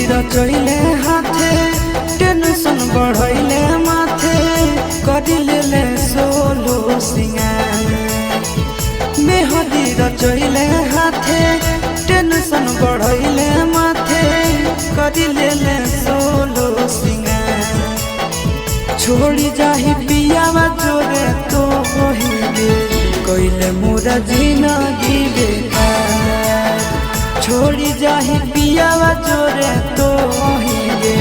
रचैले हाथे टेंशन बढ़ैले माथे करिले सोलो सिंगार मेहदी रचैले हाथे टेंशन बढ़ैले माथे करिले सोलो सिंगार छोड़ी जाही पियावा जोरे तो होइले कइले मोरा जिंदगी बेकार छोड़ी जाही पियावा जोरे तो होइले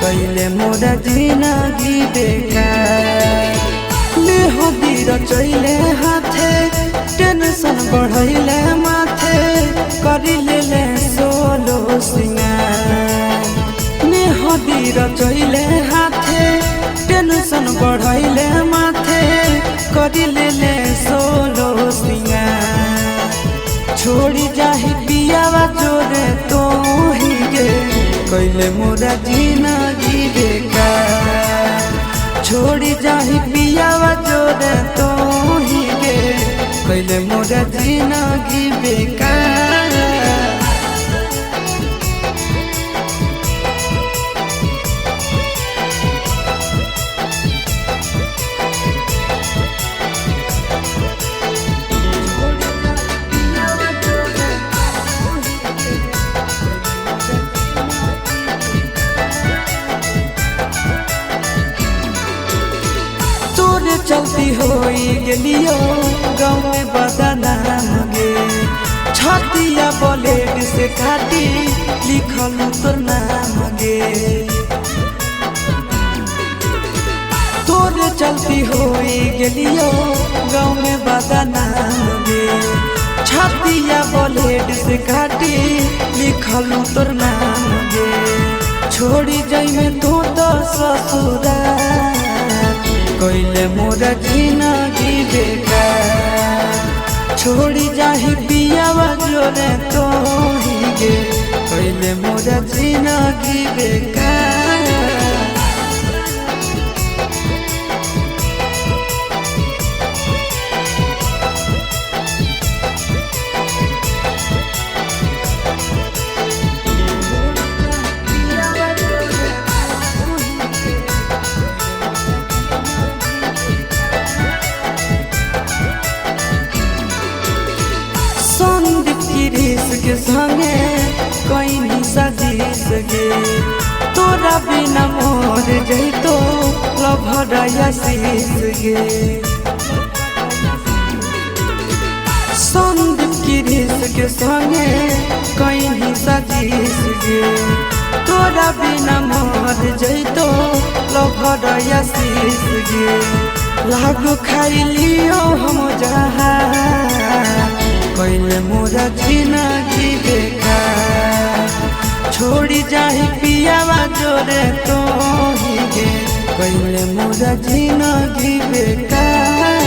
कइले मोरा जिंदगी बेकार मेहदी रचैले हाथे टेंशन बढ़ैले माथे करिले सोलो सिंगार मेहदी रचैले हाथे टेंशन बढ़ैले माथे करिले सोलो सिंगार छोड़ी जाही पियावा जोरे तो हिगे कइले मोरा जिंदगी बेकार छोड़ी जाही पियावा जोरे तो हिगे कइले मोरा जिंदगी बेकार चलती होई गेलियो गाँव में बदनाम गे छतिया ब्लेड से काटी लिखल तो नाम गे तोरे चलती होई गेलियो गाँव में बदनाम गे छतिया ब्लेड से काटी लिखल तो नाम गे छोड़ी जाइमे तो ससुराल कइले मोरा जिंदगी बेकार छोड़ी जाही पियावा जोरे तो हिगे कइले मोरा जिंदगी बेकार के संगे कहीं सजीस गे तोरा बिना मोर जैतो लभराया शीस गे संदीप गिरीश के संगे कहीं सजीस गे तोरा बिना मोर जैतो लभराया शीस गे लागू खाई लियो हम जहाँ कइले मोरा जिंदगी बेकार छोड़ी जाही पियावा जोरे तो हिगे कइले मोरा जिंदगी बेकार।